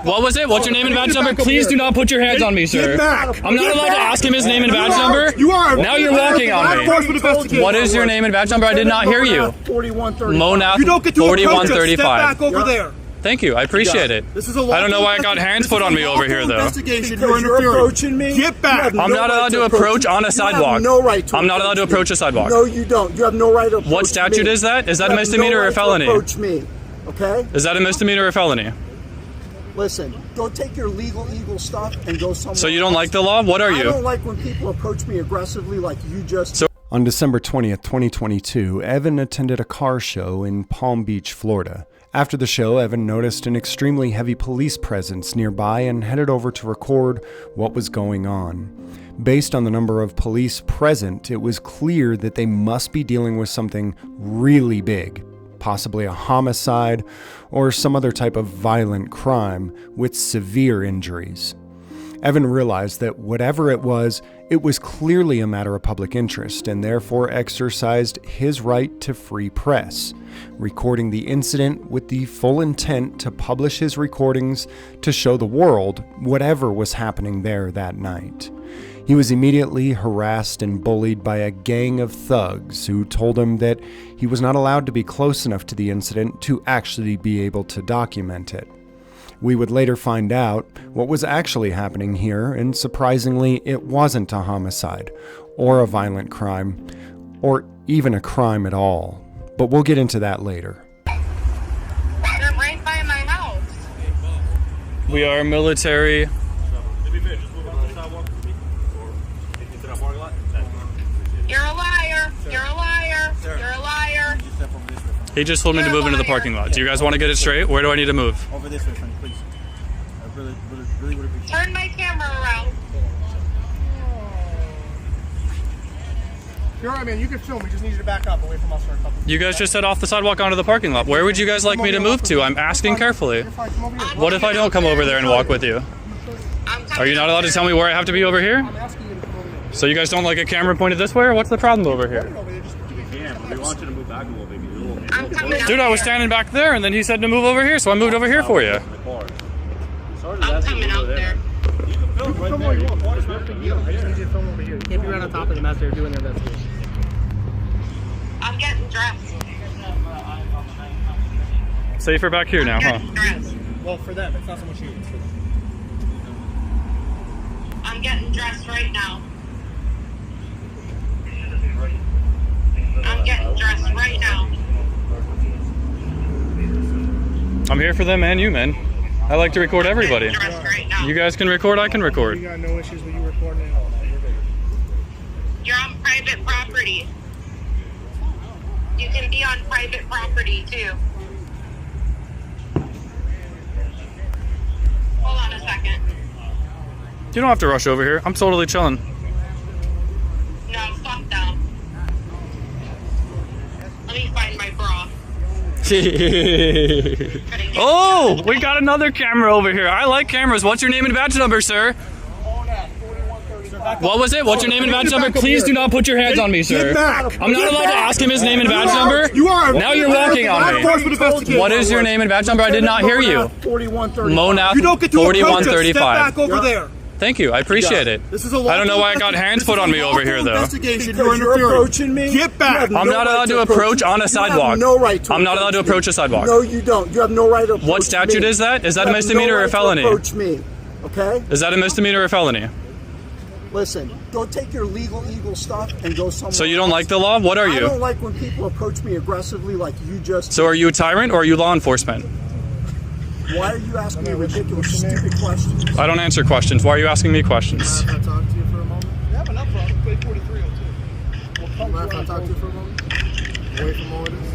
What was it? What's your name and badge number? Please do not put your hands on me, sir. I'm not allowed to ask him his name and badge number. You are. Now you're walking on me. What is your name and badge number? I did not hear you. 4135. Monath. You don't get to 4135. Step back over there. Thank you. I appreciate it. This is a I don't know why I got hands put on me over here, though. You're approaching me. Get back. I'm not allowed to approach on a sidewalk. No right to I'm not allowed to approach a sidewalk. No, you don't. You have no right to approach me. What statute is that? Is that a misdemeanor or a felony? Approach me. Okay? Is that a misdemeanor or a felony? Listen, go take your legal stuff and go somewhere. So you don't like the law? What are you? I don't like when people approach me aggressively like you just. On December 20th, 2022, Evan attended a car show in Palm Beach, Florida. After the show, Evan noticed an extremely heavy police presence nearby and headed over to record what was going on. Based on the number of police present, it was clear that they must be dealing with something really big, possibly a homicide or some other type of violent crime with severe injuries. Evan realized that whatever it was clearly a matter of public interest and therefore exercised his right to free press, recording the incident with the full intent to publish his recordings to show the world whatever was happening there that night. He was immediately harassed and bullied by a gang of thugs who told him that he was not allowed to be close enough to the incident to actually be able to document it. We would later find out what was actually happening here, and surprisingly, it wasn't a homicide, or a violent crime, or even a crime at all. But we'll get into that later. They're right by my house. We are military. You're a liar. You're a liar. You're a liar. He just told me to move into the parking lot. Do you guys want to get it straight? Where do I need to move? Over this way, friend, please. I really would appreciate it. Turn my camera around. You're all right, man. You can film. We just need you to back up away from us for a couple. You guys just said off the sidewalk onto the parking lot. Where would you guys like me to move to? I'm asking carefully. What if I don't come over there and walk with you? Are you not allowed to tell me where I have to be over here? I'm asking you to come over here. So you guys don't like a camera pointed this way, or what's the problem over here? We want you to move back a little bit. I'm coming out Dude, I was standing back there, and then he said to move over here, so I moved over here for you. I'm coming out there. You can film right there. You want I just need you to film over here. You can't be right on top of them as they're doing their investigation. I'm getting dressed. Safer back here now, huh? Getting dressed. Well, for them, it's not so much you. It's for them. I'm getting dressed right now. I'm getting dressed right now. I'm here for them and you, man. I like to record everybody. Dressed right now. You guys can record, I can record. You got no issues with you recording it. You're on private property. You can be on private property too. Hold on a second. You don't have to rush over here. I'm totally chilling. No, fuck them. Let me find my bra. Oh, we got another camera over here. I like cameras. What's your name and badge number, sir? What was it? What's your name and badge number? Please do not put your hands on me, sir. I'm not allowed to ask him his name and badge number. You are. Now you're walking on me. What is your name and badge number? I did not hear you. 4135. Monath. You don't get to approach us. Step 4135. back over there. Thank you. I appreciate it. This is a I don't know why I got hands put on me over here, though. You're approaching me. Get back. I'm not allowed to approach on a sidewalk. No right to. I'm not allowed to approach a sidewalk. No, you don't. You have no right to approach What statute is that? Is that a misdemeanor or a felony? Approach me. Okay? Is that a misdemeanor or a felony? Listen, go take your legal stuff and go somewhere. So you don't like the law? What are I don't you? like when people approach me aggressively like you just. So are you a tyrant or are you law enforcement? Why are you asking me ridiculous, stupid questions? I don't answer questions. Why are you asking me questions? Can I talk to you for a moment? You have enough problem. Play 4302. Can I talk to you for a moment? Away from all of this?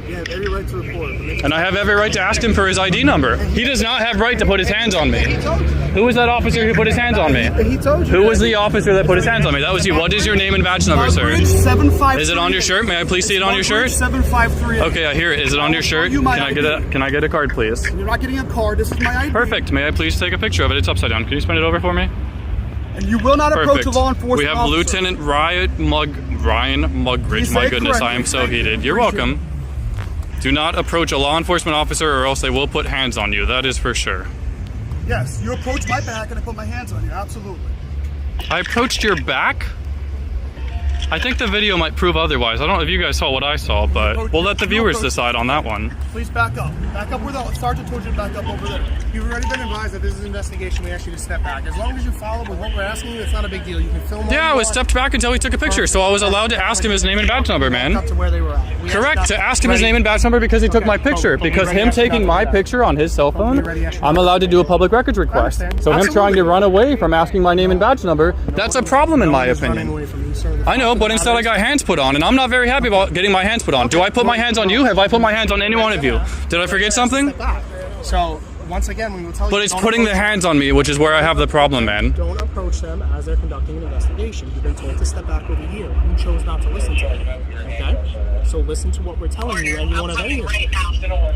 You have every right to report. And I have every right to ask him for his ID number. He does not have right to put his hands on me. He told you. Who was that officer who put his hands on me? He told you. Who was the officer that put his hands on me? That was you. What is your name and badge number, sir? 753. Is it on your shirt? May I please see it on your shirt? 753. Okay, I hear it. Is it on your shirt? Can I get a card, please? You're not getting a card. This is my ID. Perfect. May I please take a picture of it? It's upside down. Can you spin it over for me? And you will not approach a law enforcement We have officer. Lieutenant Ryan Mugridge. My goodness, I am so heated. You're welcome. Do not approach a law enforcement officer or else they will put hands on you. That is for sure. Yes, you approached my back and I put my hands on you. Absolutely. I approached your back? I think the video might prove otherwise. I don't know if you guys saw what I saw, but we'll let the viewers decide on that one. Please back up. Back up where the sergeant told you to back up over there. You've already been advised that this is an investigation. We ask you to step back. As long as you follow with what we're asking you, it's not a big deal. You can film. Yeah, I was stepped back until he took a picture, so I was allowed to ask him his name and badge number, man. Up to where they were at. Correct, to ask him his name and badge number because he took my picture. Because him taking my picture on his cell phone, I'm allowed to do a public records request. So him trying to run away from asking my name and badge number, that's a problem in my opinion. I know, but instead I got hands put on, and I'm not very happy about getting my hands put on. Do I put my hands on you? Have I put my hands on any one of you? Did I forget something? So, once again, we will tell you. But it's putting the hands on me, which is where I have the problem, man. Don't approach them as they're conducting an investigation. You've been told to step back over here. You chose not to listen to them. Okay? So listen to what we're telling you, and you want to then right now.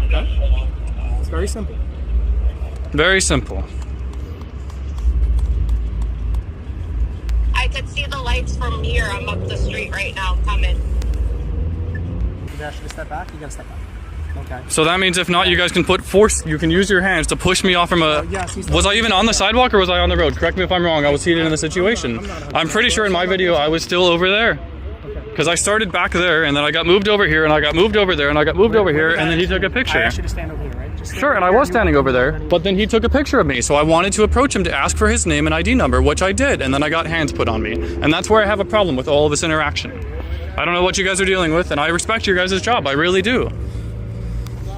Okay? It's very simple. Very simple. I could see the lights from here. I'm up the street right now coming. If I ask you to step back, you gotta step back. Okay. So that means if not, you guys can put force, you can use your hands to push me off from a... Was I even on the sidewalk or was I on the road? Correct me if I'm wrong, I was seated in the situation. I'm pretty sure in my video I was still over there. Because I started back there and then I got moved over here and I got moved over there and I got moved over here and then he took a picture. I asked you to stand over here, right? Sure, and I was standing over there, but then he took a picture of me, so I wanted to approach him to ask for his name and ID number, which I did, and then I got hands put on me. And that's where I have a problem with all of this interaction. I don't know what you guys are dealing with, and I respect your guys' job, I really do.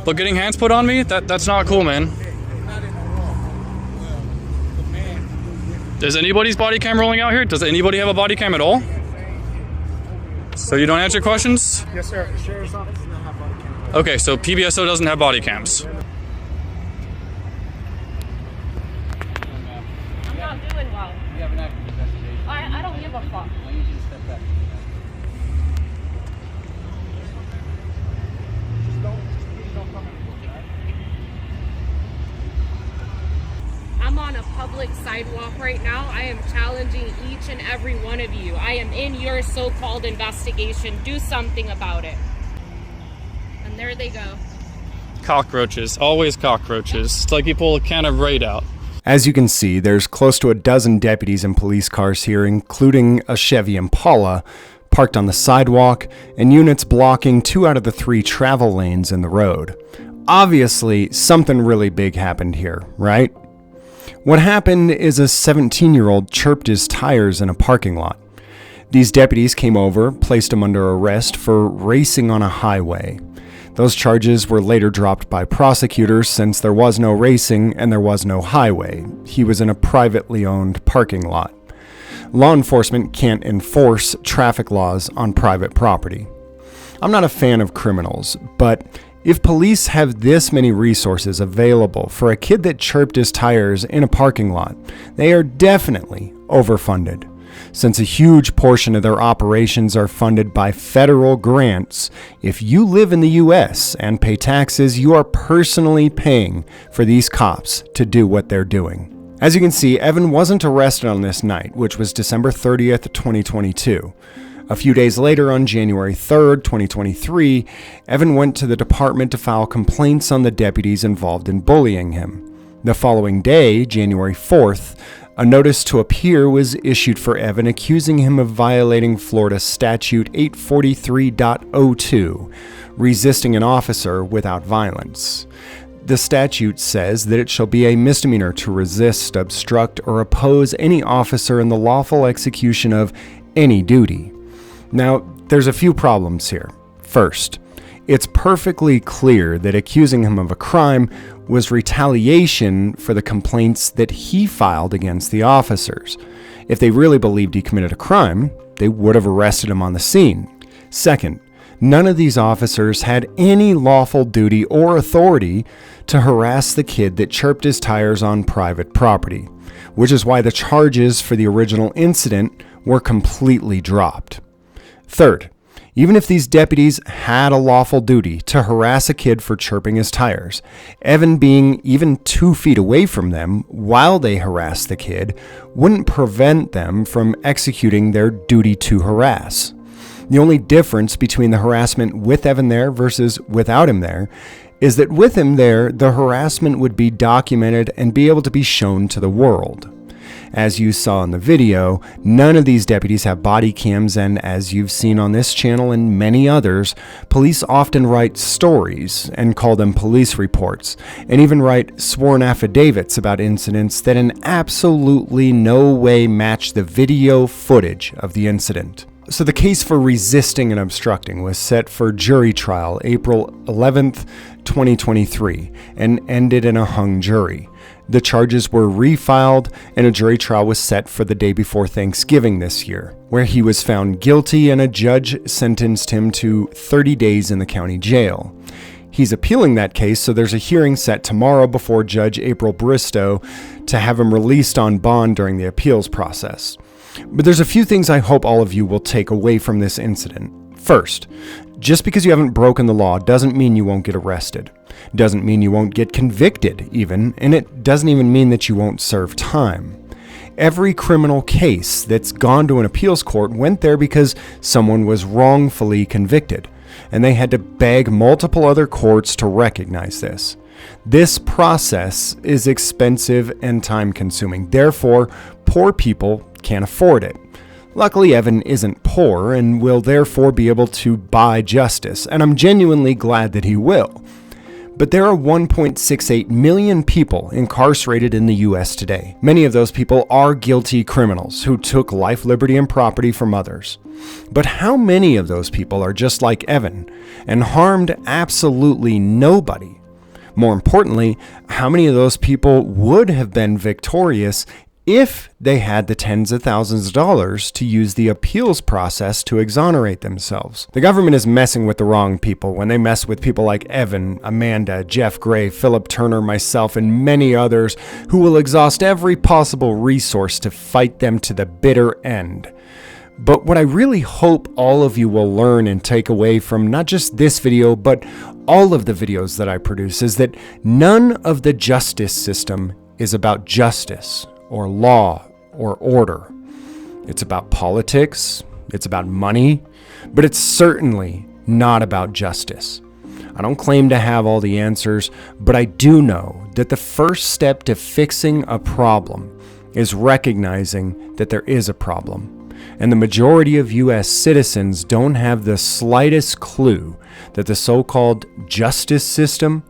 But getting hands put on me, that's not cool, man. Is anybody's body cam rolling out here? Does anybody have a body cam at all? So you don't answer questions? Yes, sir. The sheriff's office does not have body cam. Okay, so PBSO doesn't have body cams. I'm not doing well. You have an active investigation. I don't give a fuck. I need you to step back. I'm on a public sidewalk right now. I am challenging each and every one of you. I am in your so-called investigation. Do something about it. And there they go. Cockroaches, always cockroaches. It's like you pull a can of Raid out. As you can see, there's close to a dozen deputies and police cars here, including a Chevy Impala, parked on the sidewalk, and units blocking 2 out of the 3 travel lanes in the road. Obviously, something really big happened here, right? What happened is a 17-year-old chirped his tires in a parking lot. These deputies came over, placed him under arrest for racing on a highway. Those charges were later dropped by prosecutors since there was no racing and there was no highway. He was in a privately owned parking lot. Law enforcement can't enforce traffic laws on private property. I'm not a fan of criminals, but if police have this many resources available for a kid that chirped his tires in a parking lot, they are definitely overfunded. Since a huge portion of their operations are funded by federal grants, if you live in the U.S. and pay taxes, you are personally paying for these cops to do what they're doing. As you can see, Evan wasn't arrested on this night, which was December 30th, 2022. A few days later, on January 3rd, 2023, Evan went to the department to file complaints on the deputies involved in bullying him. The following day, January 4th, a notice to appear was issued for Evan accusing him of violating Florida Statute 843.02, resisting an officer without violence. The statute says that it shall be a misdemeanor to resist, obstruct, or oppose any officer in the lawful execution of any duty. Now, there's a few problems here. First, it's perfectly clear that accusing him of a crime was retaliation for the complaints that he filed against the officers. If they really believed he committed a crime, they would have arrested him on the scene. Second, none of these officers had any lawful duty or authority to harass the kid that chirped his tires on private property, which is why the charges for the original incident were completely dropped. Third, even if these deputies had a lawful duty to harass a kid for chirping his tires, Evan being even 2 feet away from them while they harassed the kid wouldn't prevent them from executing their duty to harass. The only difference between the harassment with Evan there versus without him there is that with him there, the harassment would be documented and be able to be shown to the world. As you saw in the video, none of these deputies have body cams, and as you've seen on this channel and many others, police often write stories and call them police reports, and even write sworn affidavits about incidents that in absolutely no way match the video footage of the incident. So the case for resisting and obstructing was set for jury trial April 11th, 2023, and ended in a hung jury. The charges were refiled, and a jury trial was set for the day before Thanksgiving this year, where he was found guilty and a judge sentenced him to 30 days in the county jail. He's appealing that case, so there's a hearing set tomorrow before Judge April Bristow to have him released on bond during the appeals process. But there's a few things I hope all of you will take away from this incident. First, just because you haven't broken the law doesn't mean you won't get arrested. Doesn't mean you won't get convicted even, and it doesn't even mean that you won't serve time. Every criminal case that's gone to an appeals court went there because someone was wrongfully convicted, and they had to beg multiple other courts to recognize this. This process is expensive and time-consuming. Therefore, poor people can't afford it. Luckily, Evan isn't poor and will therefore be able to buy justice, and I'm genuinely glad that he will. But there are 1.68 million people incarcerated in the US today. Many of those people are guilty criminals who took life, liberty, and property from others. But how many of those people are just like Evan and harmed absolutely nobody? More importantly, how many of those people would have been victorious if they had the tens of thousands of dollars to use the appeals process to exonerate themselves? The government is messing with the wrong people when they mess with people like Evan, Amanda, Jeff Gray, Philip Turner, myself, and many others who will exhaust every possible resource to fight them to the bitter end. But what I really hope all of you will learn and take away from not just this video, but all of the videos that I produce is that none of the justice system is about justice or law or order. It's about politics, it's about money, but it's certainly not about justice. I don't claim to have all the answers, but I do know that the first step to fixing a problem is recognizing that there is a problem. And the majority of US citizens don't have the slightest clue that the so-called justice system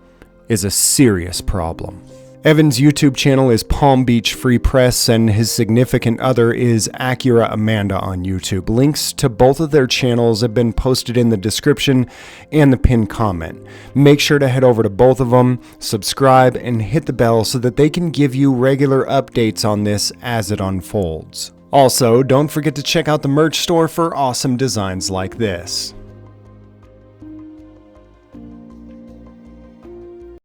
is a serious problem. Evan's YouTube channel is Palm Beach Free Press, and his significant other is Acura Amanda on YouTube. Links to both of their channels have been posted in the description and the pinned comment. Make sure to head over to both of them, subscribe, and hit the bell so that they can give you regular updates on this as it unfolds. Also, don't forget to check out the merch store for awesome designs like this.